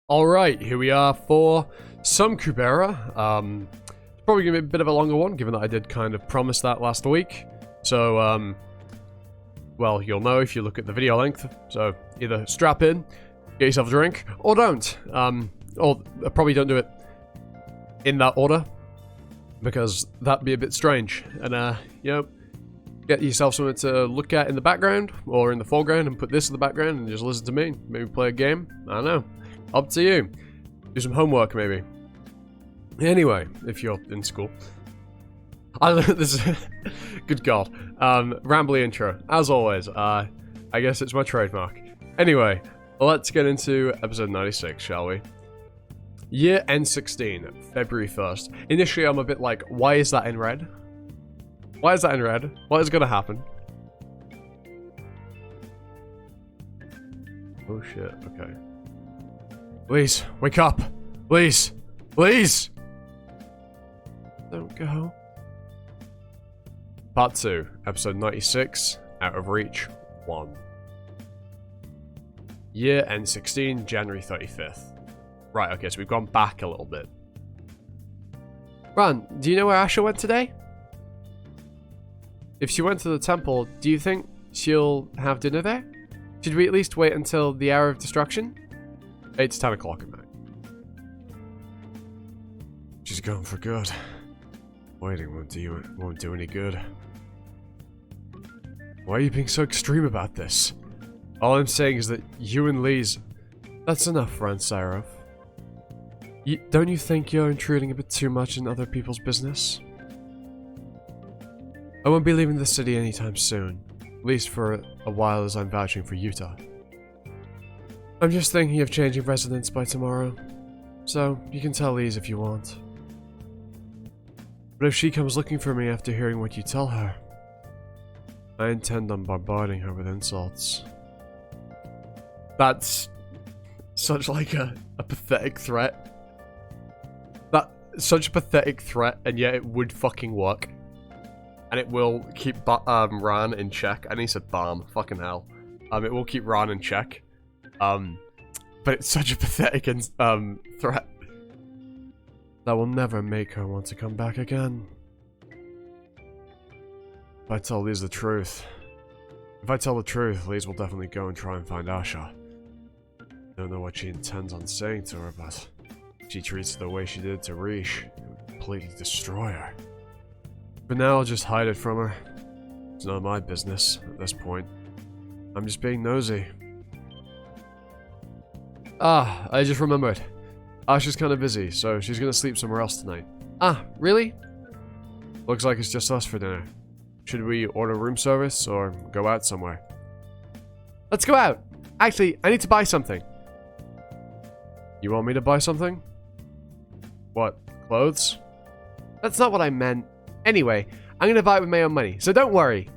Alright, here we are for some Kubera. It's probably going to be a bit of a longer one, given that I did kind of promise that last week. So, well, you'll know if you look at the video length. So, either strap in, get yourself a drink, or don't. Or probably don't do it in that order, because that'd be a bit strange. And, you know, get yourself something to look at in the background, or in the foreground, and put this in the background, and just listen to me. Maybe play a game. I don't know. Up to you. Do some homework, maybe. Anyway, if you're in school. This is... Good God. Rambly intro. As always, I guess it's my trademark. Anyway, let's get into episode 96, shall we? Year N16, February 1st. Initially, I'm a bit like, why is that in red? Why is that in red? What is gonna happen? Oh shit, okay. Please, wake up! Please! Please! Don't go. Part 2, episode 96, Out of Reach 1. Year N16, January 35th. Right, okay, so we've gone back a little bit. Ran, do you know where Asha went today? If she went to the temple, do you think she'll have dinner there? Should we at least wait until the hour of destruction? It's 10 o'clock at night. She's gone for good. Waiting won't do any good. Why are you being so extreme about this? All I'm saying is that you and Lee's... That's enough, Ransarov. Don't you think you're intruding a bit too much in other people's business? I won't be leaving the city anytime soon. At least for a while, as I'm vouching for Utah. I'm just thinking of changing residence by tomorrow. So, you can tell Lise if you want. But if she comes looking for me after hearing what you tell her, I intend on bombarding her with insults. That's such like a pathetic threat. Such a pathetic threat, and yet it would fucking work. And it will keep Ran in check. And he said Balm. Fucking hell. It will keep Ran in check. But it's such a pathetic threat. That will never make her want to come back again. If I tell Lise the truth... If I tell the truth, Lise will definitely go and try and find Asha. Don't know what she intends on saying to her, but... If she treats her the way she did to Rish, it would completely destroy her. But now I'll just hide it from her. It's none of my business at this point. I'm just being nosy. Ah, I just remembered. Asha's kind of busy, so she's gonna sleep somewhere else tonight. Ah, really? Looks like it's just us for dinner. Should we order room service or go out somewhere? Let's go out! Actually, I need to buy something. You want me to buy something? What, clothes? That's not what I meant. Anyway, I'm gonna buy it with my own money, so don't worry.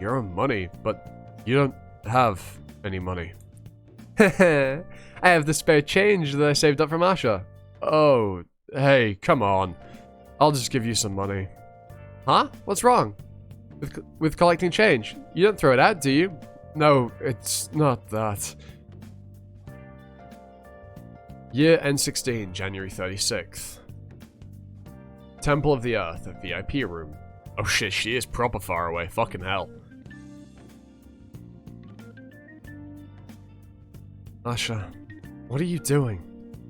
Your own money? But you don't have any money. I have the spare change that I saved up from Asha. Oh, hey, come on. I'll just give you some money. Huh? What's wrong? With collecting change? You don't throw it out, do you? No, it's not that. Year N16, January 36th. Temple of the Earth, a VIP room. Oh shit, she is proper far away. Fucking hell. Asha, what are you doing?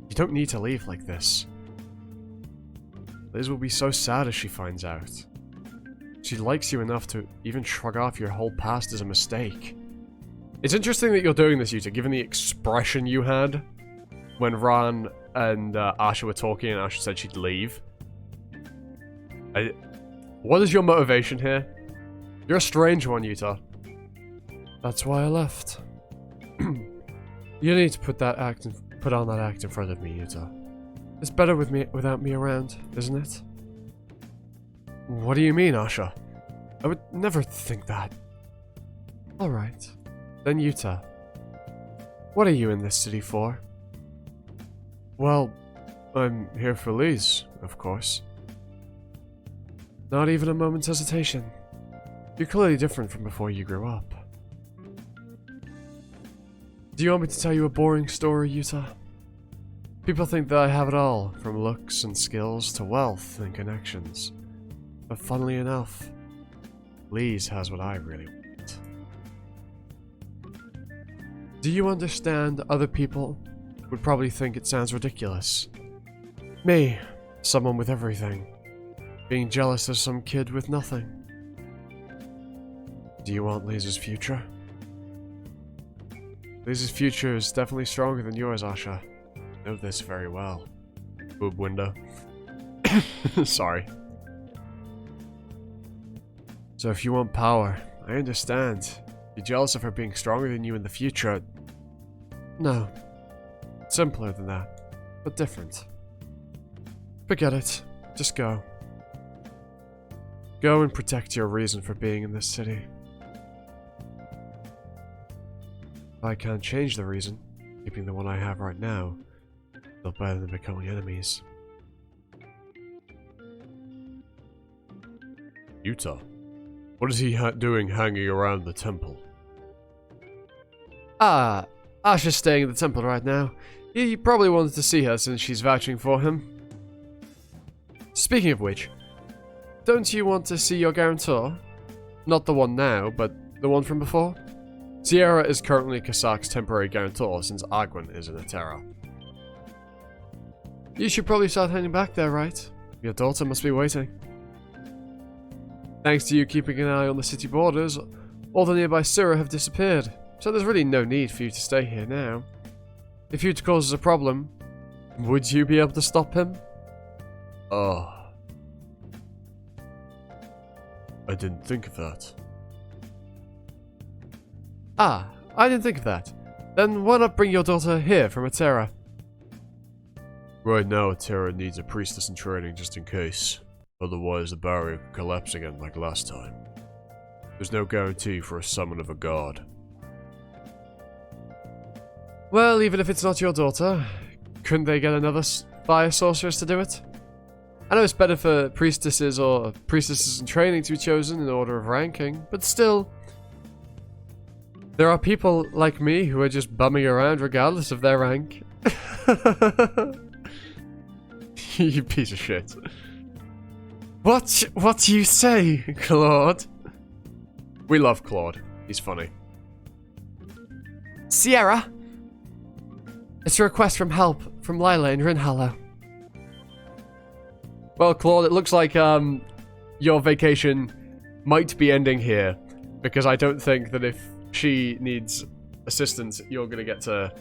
You don't need to leave like this. Liz will be so sad as she finds out. She likes you enough to even shrug off your whole past as a mistake. It's interesting that you're doing this, Yuta, given the expression you had when Ran and Asha were talking and Asha said she'd leave. What is your motivation here? You're a strange one, Yuta. That's why I left. You need to put on that act in front of me, Yuta. It's better without me around, isn't it? What do you mean, Asha? I would never think that. Alright. Then Yuta. What are you in this city for? Well, I'm here for Lise, of course. Not even a moment's hesitation. You're clearly different from before you grew up. Do you want me to tell you a boring story, Yuta? People think that I have it all, from looks and skills to wealth and connections. But funnily enough, Lise has what I really want. Do you understand other people would probably think it sounds ridiculous? Me, someone with everything, being jealous of some kid with nothing. Do you want Lisa's future? Lisa's future is definitely stronger than yours, Asha. I know this very well. Boob window. Sorry. So if you want power, I understand. You're jealous of her being stronger than you in the future. No. Simpler than that, but different. Forget it. Just go. Go and protect your reason for being in this city. If I can't change the reason, keeping the one I have right now, still better than becoming enemies. Yuta, what is he doing hanging around the temple? Asha's staying at the temple right now. He probably wanted to see her since she's vouching for him. Speaking of which, don't you want to see your guarantor? Not the one now, but the one from before? Sierra is currently Kasak's temporary guarantor since Agwan is in Atera. You should probably start heading back there, right? Your daughter must be waiting. Thanks to you keeping an eye on the city borders, all the nearby Sura have disappeared, so there's really no need for you to stay here now. If Yuta causes a problem, would you be able to stop him? I didn't think of that. I didn't think of that. Then why not bring your daughter here from Atera? Right now, Atera needs a priestess in training just in case. Otherwise, the barrier could collapse again like last time. There's no guarantee for a summon of a god. Well, even if it's not your daughter, couldn't they get another fire sorceress to do it? I know it's better for priestesses or priestesses in training to be chosen in order of ranking, but still, there are people like me who are just bumming around regardless of their rank. You piece of shit. What do you say, Claude? We love Claude. He's funny. Sierra! It's a request from help from Lila in Rinhallow. Well, Claude, it looks like your vacation might be ending here, because I don't think that if she needs assistance, you're gonna get to,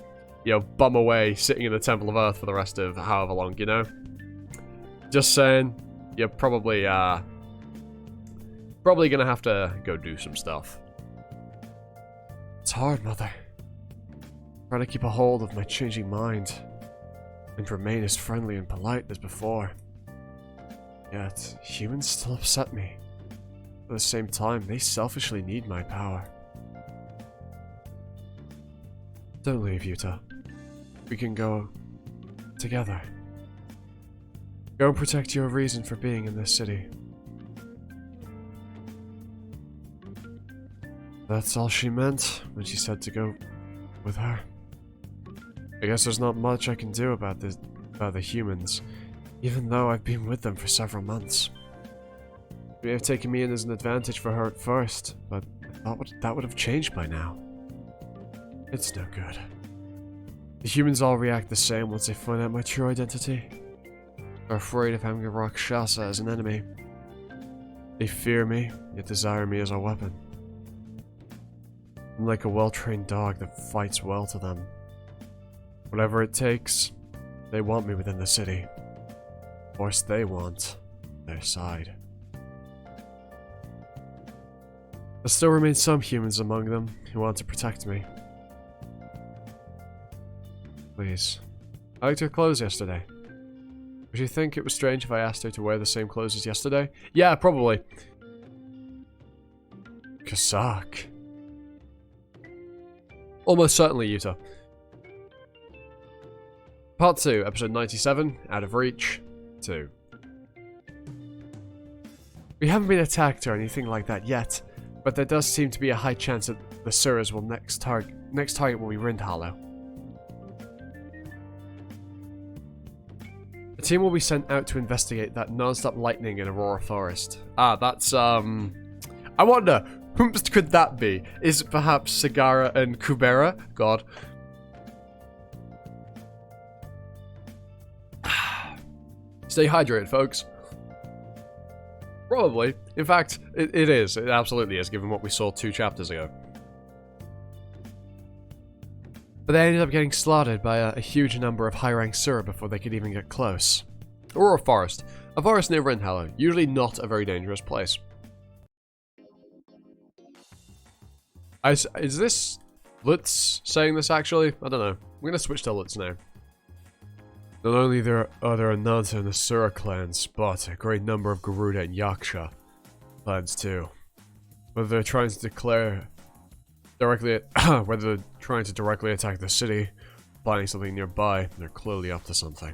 you know, bum away sitting in the Temple of Earth for the rest of however long, you know? Just saying, you're probably gonna have to go do some stuff. It's hard, Mother. Trying to keep a hold of my changing mind and remain as friendly and polite as before. Yet, humans still upset me. At the same time, they selfishly need my power. Don't leave, Yuta. We can go together. Go and protect your reason for being in this city. That's all she meant when she said to go with her. I guess there's not much I can do about the humans, even though I've been with them for several months. They may have taken me in as an advantage for her at first, but I thought that would have changed by now. It's no good. The humans all react the same once they find out my true identity. They're afraid of having a Rakshasa as an enemy. They fear me, yet desire me as a weapon. I'm like a well-trained dog that fights well to them. Whatever it takes, they want me within the city. Of course, they want their side. There still remain some humans among them who want to protect me. Please. I liked her clothes yesterday. Would you think it was strange if I asked her to wear the same clothes as yesterday? Yeah, probably. Kasak. Almost certainly, Yuta. Part 2, episode 97, Out of Reach 2. We haven't been attacked or anything like that yet, but there does seem to be a high chance that the Suras will next target will be Rindhallow. A team will be sent out to investigate that non-stop lightning in Aurora Forest. Ah, that's, I wonder, whom could that be? Is it perhaps Sagara and Kubera? God. Stay hydrated, folks. Probably. In fact, it is. It absolutely is, given what we saw 2 chapters ago. But they ended up getting slaughtered by a huge number of high-rank Sura before they could even get close. Aurora Forest. A forest near Rinhallow. Usually not a very dangerous place. Is this Lutz saying this, actually? I don't know. I'm going to switch to Lutz now. Not only are there Ananta and the Sura clans, but a great number of Garuda and Yaksha clans too. Whether they're trying to directly attack the city, planning something nearby, they're clearly up to something.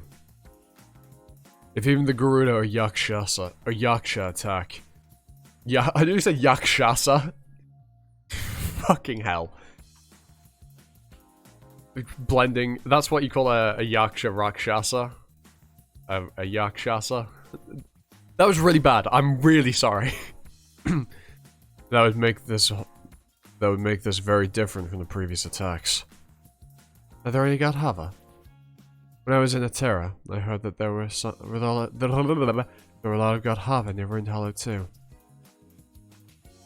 If even the Garuda or Yaksha attack, yeah, I knew say Yakshasa. Fucking hell. Blending, that's what you call a Yaksha Rakshasa. A Yakshasa. That was really bad. I'm really sorry. That would make this very different from the previous attacks. Are there any Gadhava? When I was in Atera, I heard that there were a lot of Gadhava near Rinhallow too.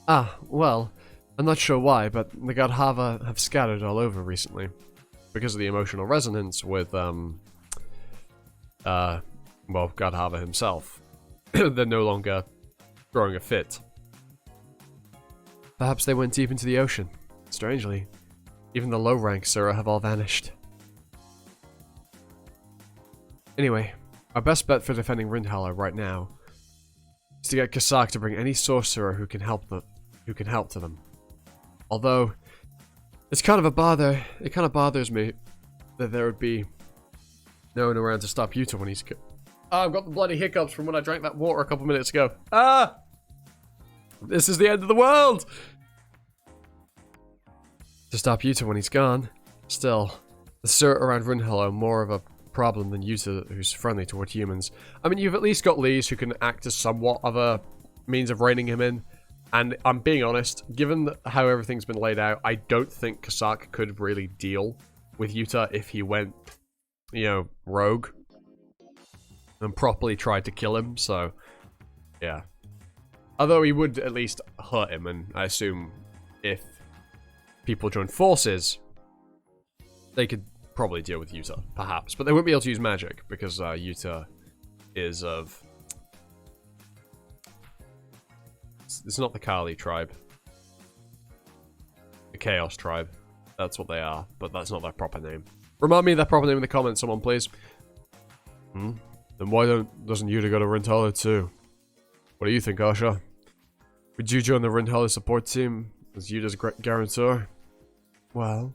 Ah, well, I'm not sure why, but the Gadhava have scattered all over recently. Because of the emotional resonance with, well, Gadhava himself. They're no longer throwing a fit. Perhaps they went deep into the ocean. Strangely, even the low-rank Sura have all vanished. Anyway, our best bet for defending Rinhallow right now is to get Kasak to bring any sorcerer who can help to them. Although, it's kind of a bother. It kind of bothers me that there would be no one around to stop Yuta when he's... Oh, I've got the bloody hiccups from when I drank that water a couple minutes ago. Ah! This is the end of the world! To stop Yuta when he's gone. Still, the Sura around Rinhallow are more of a problem than Yuta, who's friendly toward humans. I mean, you've at least got Lise, who can act as somewhat of a means of reining him in. And I'm being honest, given how everything's been laid out, I don't think Kasak could really deal with Yuta if he went, you know, rogue. And properly tried to kill him, so, yeah. Although he would at least hurt him, and I assume if people join forces, they could probably deal with Yuta, perhaps. But they wouldn't be able to use magic, because Yuta is of... It's not the Kali tribe. The Chaos tribe. That's what they are, but that's not their proper name. Remind me of their proper name in the comments, someone, please. Then why doesn't Yuta go to Rinhallow too? What do you think, Asha? Would you join the Rinhallow support team as Yuta's guarantor? Well...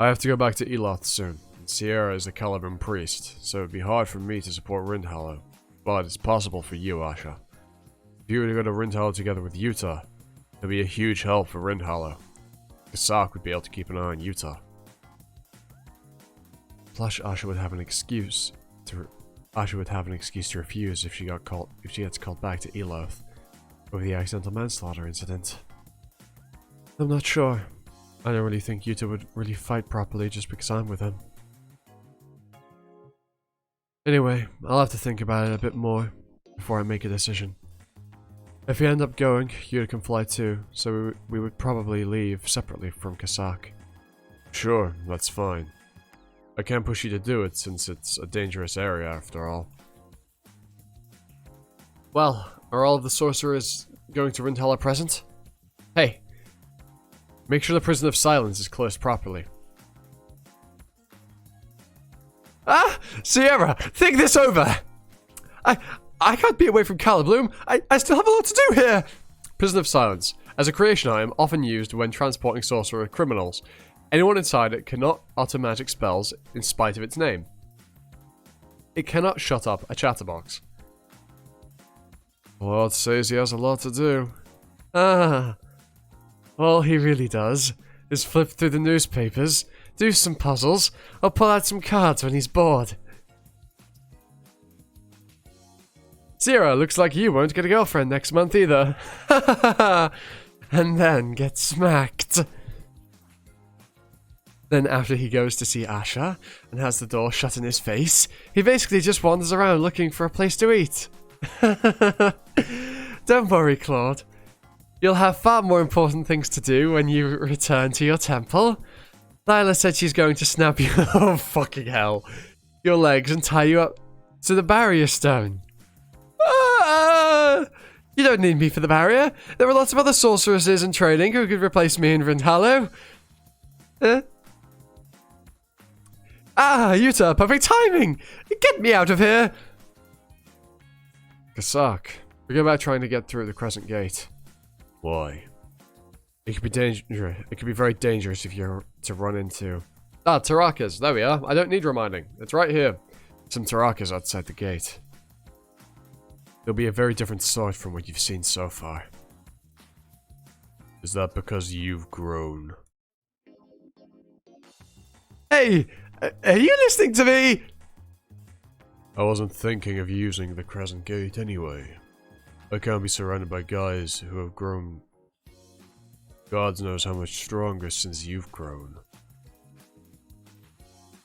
I have to go back to Eloth soon. And Sierra is a Caliban priest, so it would be hard for me to support Rinhallow. But it's possible for you, Asha. If you were to go to Rinhallow together with Yuta, it would be a huge help for Rinhallow. Kasak would be able to keep an eye on Yuta. Plus, Asha would have an excuse to refuse if she gets called back to Eloth over the accidental manslaughter incident. I'm not sure. I don't really think Yuta would really fight properly just because I'm with him. Anyway, I'll have to think about it a bit more before I make a decision. If we end up going, Yuta can fly too, so we would probably leave separately from Kasak. Sure, that's fine. I can't push you to do it since it's a dangerous area after all. Well, are all of the sorcerers going to Rinhallow present? Hey, make sure the Prison of Silence is closed properly. Ah! Sierra! Think this over! I can't be away from Calibloom. I still have a lot to do here! Prison of Silence. As a creation item, often used when transporting sorcerer criminals. Anyone inside it cannot utter magic spells in spite of its name. It cannot shut up a chatterbox. Lord says he has a lot to do. Ah. All he really does is flip through the newspapers, do some puzzles, or pull out some cards when he's bored. Sierra, looks like you won't get a girlfriend next month either. And then get smacked. Then after he goes to see Asha and has the door shut in his face, he basically just wanders around looking for a place to eat. Don't worry, Claude. You'll have far more important things to do when you return to your temple. Lila said she's going to snap you, oh fucking hell, your legs and tie you up to the barrier stone. You don't need me for the barrier. There are lots of other sorceresses in training who could replace me in Rindhalo. Yuta, perfect timing! Get me out of here! Kasak, forget about trying to get through the Crescent Gate. Why? It could be dangerous. It could be very dangerous if you're to run into... Tarakas. There we are. I don't need reminding. It's right here. Some Tarakas outside the gate. They'll be a very different sort from what you've seen so far. Is that because you've grown? Hey! Are you listening to me? I wasn't thinking of using the Crescent Gate anyway. I can't be surrounded by guys who have grown... God knows how much stronger since you've grown.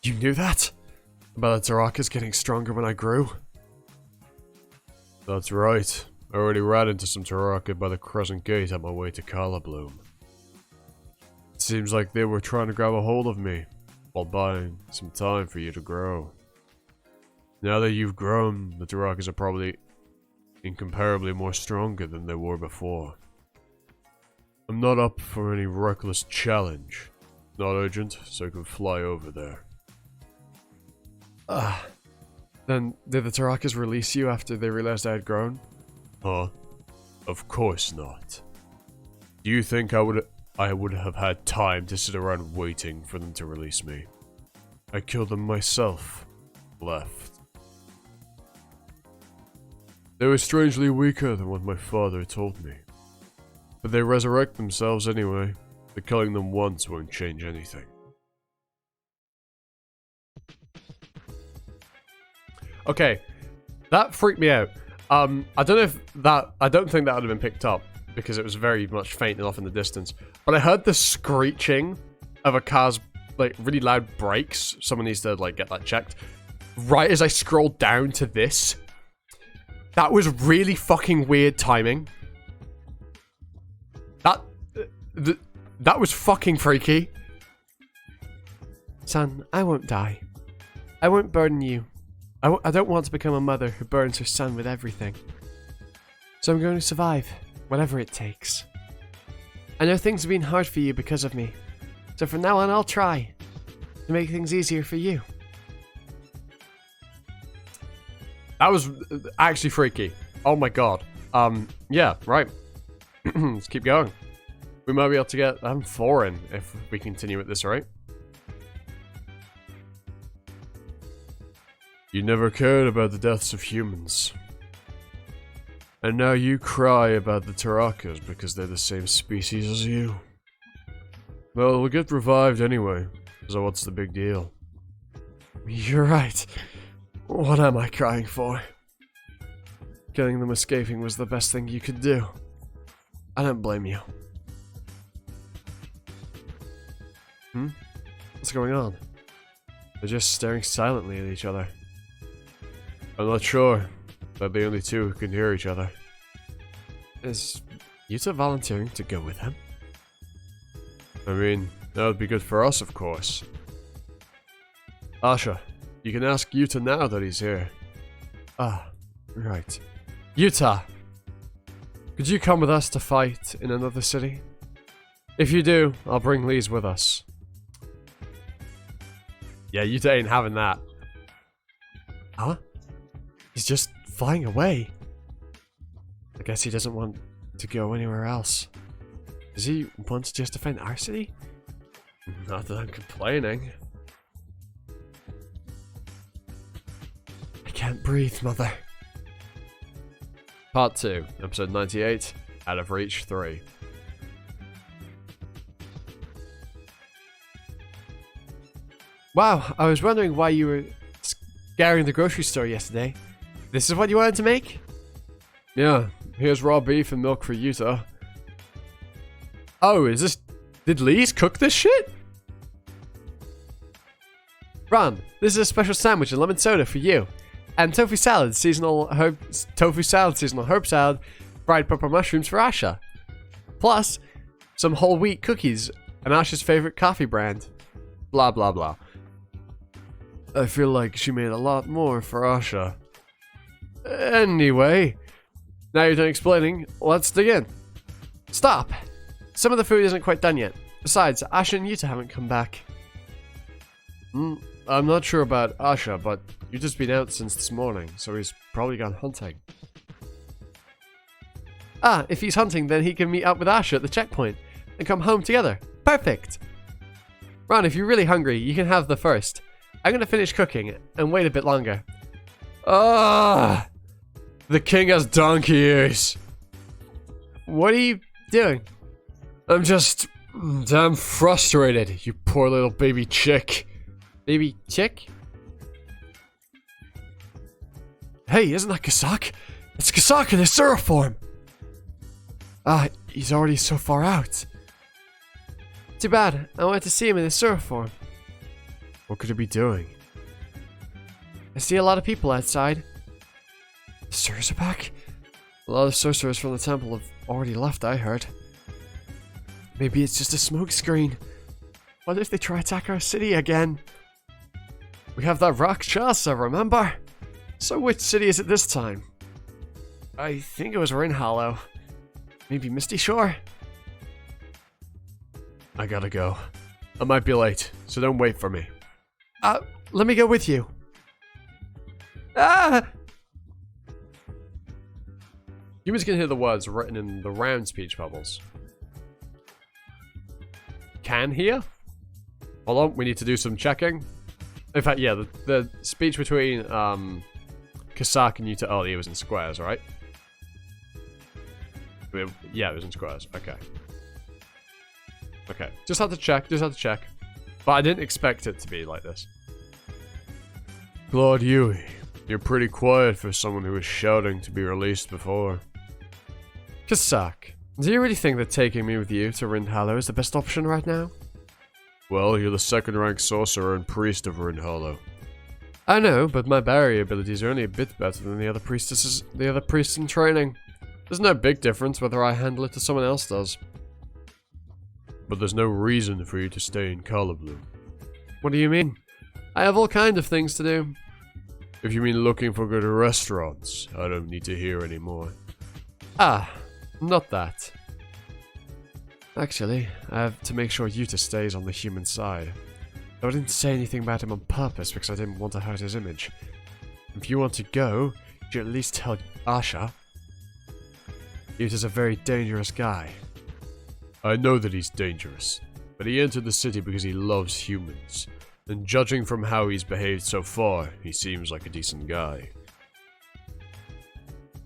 You knew that? About the Tarakas getting stronger when I grew? That's right. I already ran into some Taraka by the Crescent Gate on my way to Calabloom. It seems like they were trying to grab a hold of me, while buying some time for you to grow. Now that you've grown, the Tarakas are probably incomparably more stronger than they were before. I'm not up for any reckless challenge. Not urgent, so I can fly over there. Then, did the Tarakas release you after they realized I had grown? Huh? Of course not. Do you think I would have had time to sit around waiting for them to release me? I killed them myself. Left. They were strangely weaker than what my father told me. But they resurrect themselves anyway. The killing them once won't change anything. Okay, that freaked me out. I don't know if that... I don't think that would have been picked up, because it was very much faint enough in the distance. But I heard the screeching of a car's, like, really loud brakes. Someone needs to, like, get that checked. Right as I scrolled down to this. That was really fucking weird timing. That was fucking freaky. Son, I won't die. I won't burden you. I don't want to become a mother who burns her son with everything. So I'm going to survive, whatever it takes. I know things have been hard for you because of me. So from now on, I'll try to make things easier for you. That was actually freaky. Oh my god. Yeah, right. Let's keep going. We might be able to get 4 in if we continue at this rate. You never cared about the deaths of humans. And now you cry about the Tarakas because they're the same species as you. Well, we'll get revived anyway, so what's the big deal? You're right. What am I crying for? Killing them escaping was the best thing you could do. I don't blame you. What's going on? They're just staring silently at each other. I'm not sure. They're the only two who can hear each other. Is Yuta volunteering to go with him? I mean, that would be good for us, of course. Asha, you can ask Yuta now that he's here. Ah, right. Yuta! Could you come with us to fight in another city? If you do, I'll bring Lise with us. Yeah, Yuta ain't having that. Huh? He's just flying away. I guess he doesn't want to go anywhere else. Does he want to just defend our city? Not that I'm complaining. I can't breathe, Mother. Part 2, episode 98, Out of Reach 3. Wow, I was wondering why you were scouring the grocery store yesterday. This is what you wanted to make? Yeah, here's raw beef and milk for Yuta. Oh, is this... Did Lee's cook this shit? Ron, this is a special sandwich and lemon soda for you. And tofu salad, seasonal herb salad, fried pepper mushrooms for Asha. Plus, some whole wheat cookies and Asha's favorite coffee brand. Blah, blah, blah. I feel like she made a lot more for Asha. Anyway, now you're done explaining, let's dig in. Stop! Some of the food isn't quite done yet. Besides, Asha and Yuta haven't come back. I'm not sure about Asha, but Yuta's been out since this morning, so he's probably gone hunting. Ah, if he's hunting, then he can meet up with Asha at the checkpoint and come home together. Perfect! Ron, if you're really hungry, you can have the first. I'm gonna finish cooking and wait a bit longer. Ah! The king has donkey ears! What are you doing? I'm just damn frustrated, you poor little baby chick. Baby chick? Hey, isn't that Kasak? It's Kasak in his syrup form! Ah, he's already so far out. Too bad. I wanted to see him in his syrup form. What could he be doing? I see a lot of people outside. The sorcerers are back? A lot of sorcerers from the temple have already left, I heard. Maybe it's just a smoke screen. What if they try to attack our city again? We have that Rakshasa, remember? So which city is it this time? I think it was Rin Hollow. Maybe Misty Shore? I gotta go. I might be late, so don't wait for me. Let me go with you. Ah! Humans can hear the words written in the round speech bubbles. Can hear? Hold on, we need to do some checking. In fact, yeah, the speech between Kasak and Yuta earlier was in squares, right? Yeah, it was in squares. Okay. Okay. Just had to check. But I didn't expect it to be like this. Claude Yui, you're pretty quiet for someone who was shouting to be released before. Kasak, do you really think that taking me with you to Rin Hollow is the best option right now? Well, you're the second-rank sorcerer and priest of Rin Hollow. I know, but my barrier abilities are only a bit better than the other priests in training. There's no big difference whether I handle it or someone else does. But there's no reason for you to stay in Colorblue. What do you mean? I have all kinds of things to do. If you mean looking for good restaurants, I don't need to hear anymore. Ah, not that. Actually, I have to make sure Yuta stays on the human side. I didn't say anything about him on purpose because I didn't want to hurt his image. If you want to go, you should at least tell Asha. Yuta's a very dangerous guy. I know that he's dangerous, but he entered the city because he loves humans. And judging from how he's behaved so far, he seems like a decent guy.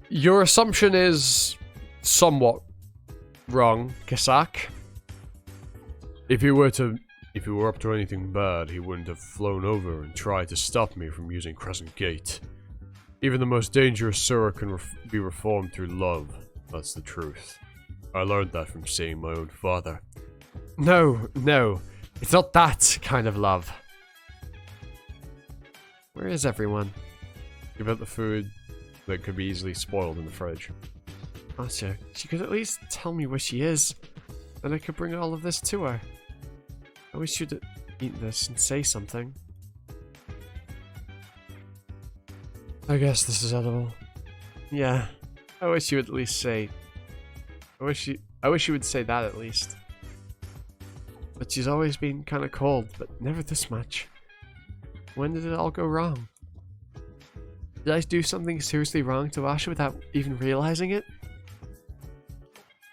Your assumption is somewhat wrong, Kasak. If he were up to anything bad, he wouldn't have flown over and tried to stop me from using Crescent Gate. Even the most dangerous Sura can be reformed through love. That's the truth. I learned that from seeing my own father. No, it's not that kind of love. Where is everyone? Give out the food that could be easily spoiled in the fridge. Asha, she could at least tell me where she is. Then I could bring all of this to her. I wish you'd eat this and say something. I guess this is edible. Yeah, I wish you would at least say... I wish you would say that at least. But she's always been kind of cold, but never this much. When did it all go wrong? Did I do something seriously wrong to Asha without even realizing it?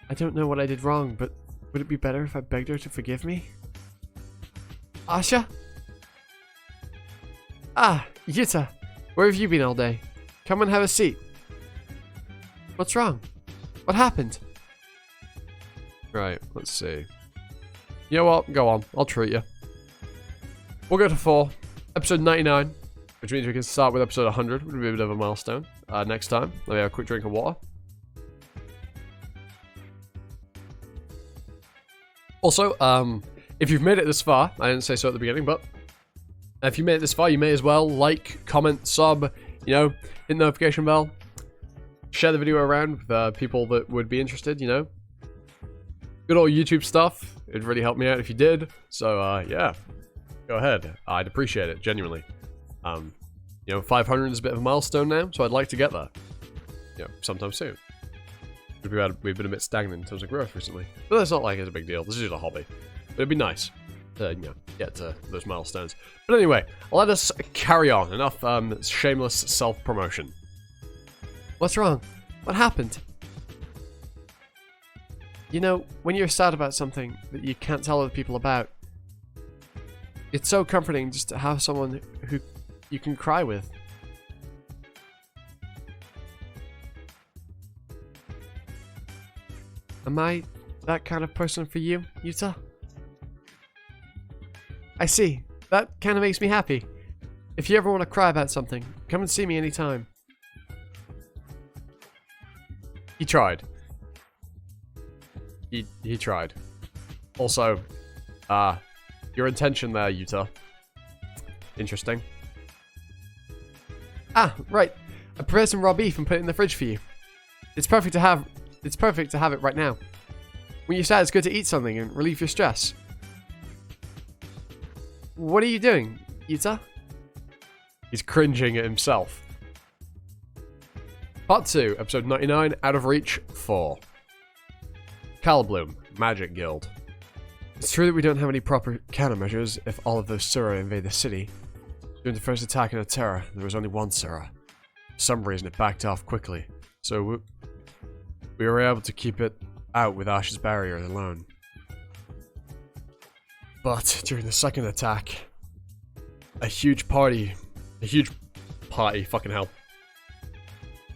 I don't know what I did wrong, but would it be better if I begged her to forgive me? Asha? Ah, Yuta! Where have you been all day? Come and have a seat. What's wrong? What happened? Right, let's see. You know what? Go on. I'll treat you. We'll go to 4. Episode 99. Which means we can start with episode 100. Which would be a bit of a milestone. Next time. Let me have a quick drink of water. Also, if you've made it this far, I didn't say so at the beginning, but if you made it this far, you may as well like, comment, sub, you know, hit the notification bell, share the video around with people that would be interested, you know. Good old YouTube stuff. It'd really help me out if you did. So, yeah, go ahead. I'd appreciate it, genuinely. You know, 500 is a bit of a milestone now, so I'd like to get that, you know, sometime soon. We've been a bit stagnant in terms of growth recently, but that's not like it's a big deal. This is just a hobby. But it'd be nice to, you know, get to those milestones. But anyway, let us carry on. Enough shameless self-promotion. What's wrong? What happened? You know, when you're sad about something that you can't tell other people about, it's so comforting just to have someone who you can cry with. Am I that kind of person for you, Yuta? I see. That kind of makes me happy. If you ever want to cry about something, come and see me anytime. He tried. He tried. Also, your intention there, Yuta. Interesting. Ah, right. I prepared some raw beef and put it in the fridge for you. It's perfect to have it right now. When you're sad, it's good to eat something and relieve your stress. What are you doing, Yuta? He's cringing at himself. Part 2, episode 99, Out of Reach 4. Calibloom, Magic Guild. It's true that we don't have any proper countermeasures if all of those Sura invade the city. During the first attack in Terra, there was only one Sura. For some reason, it backed off quickly, so we were able to keep it out with Ash's barrier alone. But during the second attack, a huge party, fucking hell.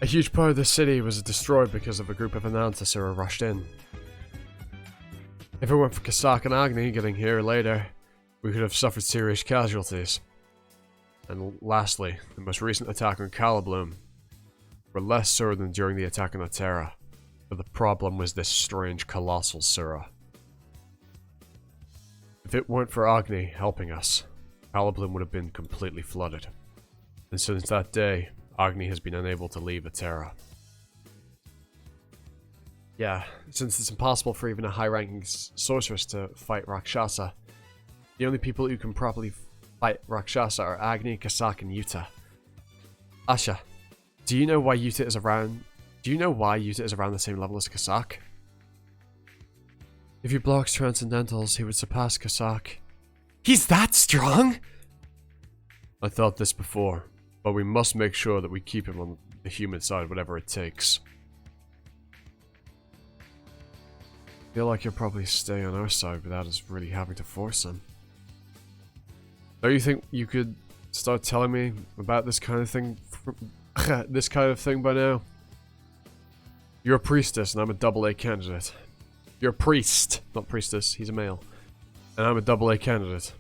A huge part of the city was destroyed because of a group of Ananta who rushed in. If it weren't for Kasak and Agni getting here later, we could have suffered serious casualties. And lastly, the most recent attack on Calibloom were less Sura than during the attack on Terra, but the problem was this strange colossal Sura. If it weren't for Agni helping us, Calibloom would have been completely flooded. And since that day, Agni has been unable to leave Terra. Yeah, since it's impossible for even a high-ranking sorceress to fight Rakshasa, the only people who can properly fight Rakshasa are Agni, Kasak, and Yuta. Asha, do you know why Yuta is around? Do you know why Yuta is around the same level as Kasak? If he blocks Transcendentals, he would surpass Kasak. He's that strong? I thought this before, but we must make sure that we keep him on the human side, whatever it takes. I feel like he'll probably stay on our side without us really having to force him. Don't you think you could start telling me about this kind of thing, by now? You're a priestess and I'm a AA candidate. You're a priest, not priestess, he's a male. And I'm a AA candidate.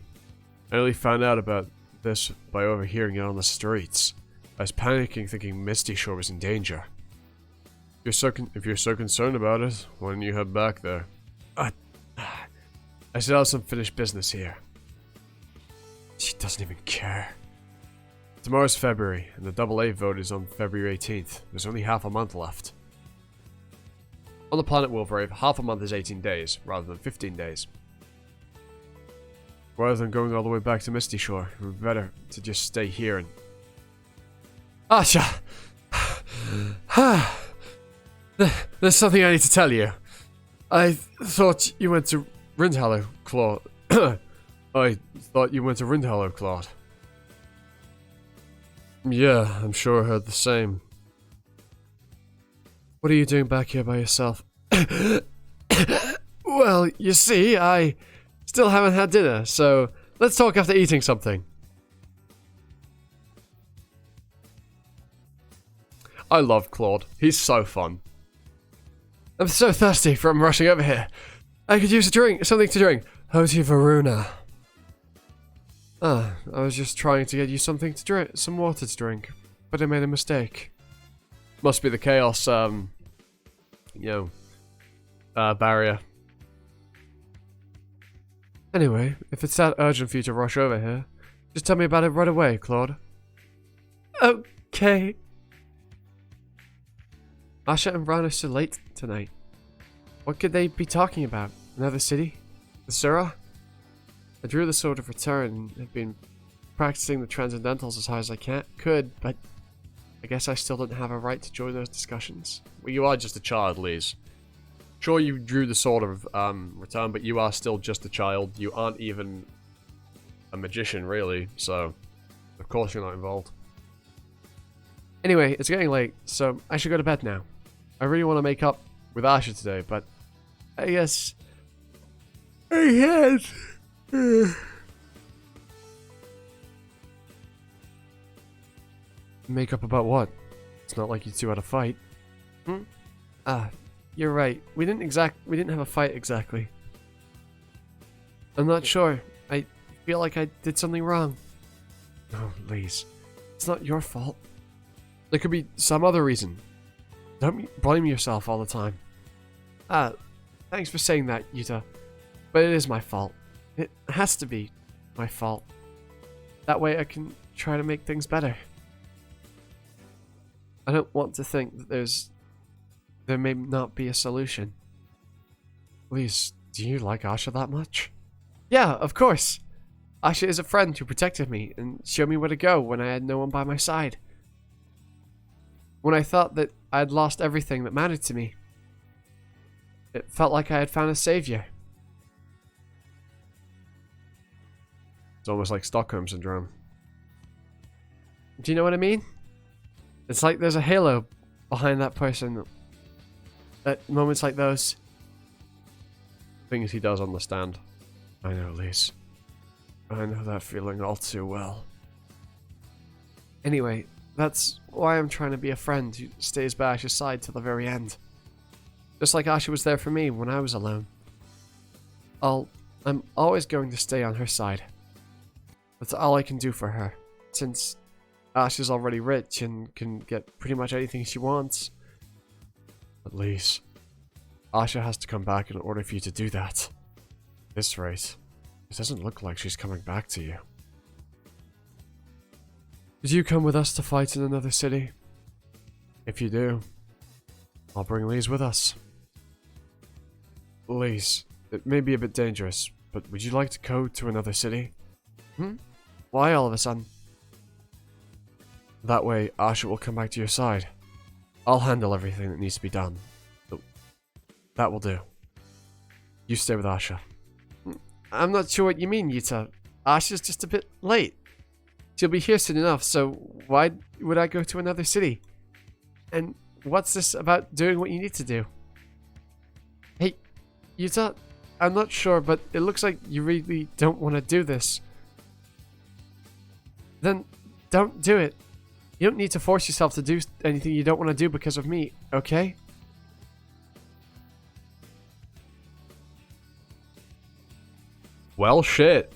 I only found out about this by overhearing it on the streets. I was panicking thinking Misty Shore was in danger. If you're so concerned about it, why don't you head back there? I still have some finished business here. She doesn't even care. Tomorrow's February, and the AA vote is on February 18th. There's only half a month left. On the planet Wolverave, half a month is 18 days, rather than 15 days. Rather than going all the way back to Misty Shore, it would be better to just stay here and... Asha! There's something I need to tell you. I thought you went to Rindhallow, Claude. I thought you went to Rindhallow, Claude. Yeah, I'm sure I heard the same. What are you doing back here by yourself? Well, you see, I still haven't had dinner, so let's talk after eating something. I love Claude. He's so fun. I'm so thirsty from rushing over here. I could use a drink, something to drink. Hoti Varuna. I was just trying to get you something to drink, some water to drink, but I made a mistake. Must be the chaos, barrier. Anyway, if it's that urgent for you to rush over here, just tell me about it right away, Claude. Okay. Asha and Ron are so late tonight. What could they be talking about? Another city? The Sura? I drew the sword of return and have been practicing the transcendentals as hard as I could, but I guess I still don't have a right to join those discussions. Well, you are just a child, Liz. Sure, you drew the sword of return, but you are still just a child. You aren't even a magician, really, so of course you're not involved. Anyway, it's getting late, so I should go to bed now. I really want to make up with Asha today, but I guess I can't. Make up about what? It's not like you two had a fight. You're right. We didn't have a fight exactly. I'm not sure. I feel like I did something wrong. Oh, Liz. It's not your fault. There could be some other reason. Don't blame yourself all the time. Thanks for saying that, Yuta. But it is my fault. It has to be my fault. That way I can try to make things better. I don't want to think that there may not be a solution. Please, do you like Asha that much? Yeah, of course. Asha is a friend who protected me and showed me where to go when I had no one by my side. When I thought that I had lost everything that mattered to me, it felt like I had found a savior. It's almost like Stockholm Syndrome. Do you know what I mean? It's like there's a halo behind that person at moments like those. Things he does understand. I know, Liz. I know that feeling all too well. Anyway, that's why I'm trying to be a friend who stays by Asha's side till the very end. Just like Asha was there for me when I was alone. I'm always going to stay on her side. That's all I can do for her, since Asha's already rich and can get pretty much anything she wants. At least, Asha has to come back in order for you to do that. At this rate, it doesn't look like she's coming back to you. Did you come with us to fight in another city? If you do, I'll bring Liz with us. Liz, it may be a bit dangerous, but would you like to go to another city? Why all of a sudden? That way, Asha will come back to your side. I'll handle everything that needs to be done. That will do. You stay with Asha. I'm not sure what you mean, Yuta. Asha's just a bit late. She'll be here soon enough, so why would I go to another city? And what's this about doing what you need to do? Hey, Yuta, I'm not sure, but it looks like you really don't want to do this. Then don't do it. You don't need to force yourself to do anything you don't want to do because of me, okay? Well, shit.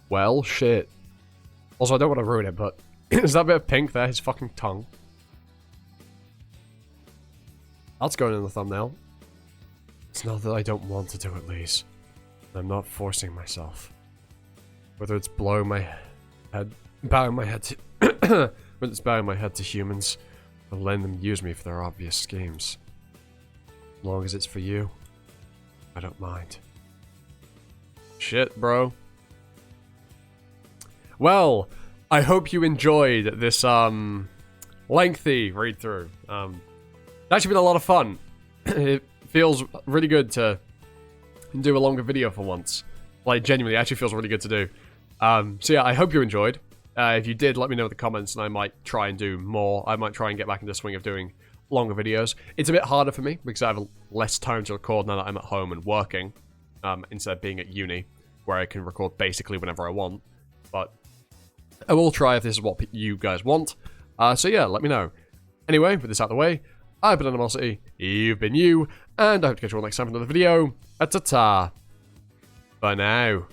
Well, shit. Also, I don't want to ruin it, but is that bit of pink there? His fucking tongue. That's going in the thumbnail. It's not that I don't want to do it, Liz. I'm not forcing myself. Whether it's bowing my head to whether it's bowing my head to humans, or letting them use me for their obvious schemes. As long as it's for you, I don't mind. Shit, bro. Well, I hope you enjoyed this lengthy read through. It's actually been a lot of fun. It feels really good to do a longer video for once. Like, genuinely, it actually feels really good to do. So yeah, I hope you enjoyed. If you did, let me know in the comments and I might try and do more. I might try and get back into the swing of doing longer videos. It's a bit harder for me because I have less time to record now that I'm at home and working, instead of being at uni, where I can record basically whenever I want. But I will try if this is what you guys want. So yeah, let me know. Anyway, with this out of the way, I've been Animosity, you've been you, and I hope to catch you all next time for another video. Ta-ta. Bye now.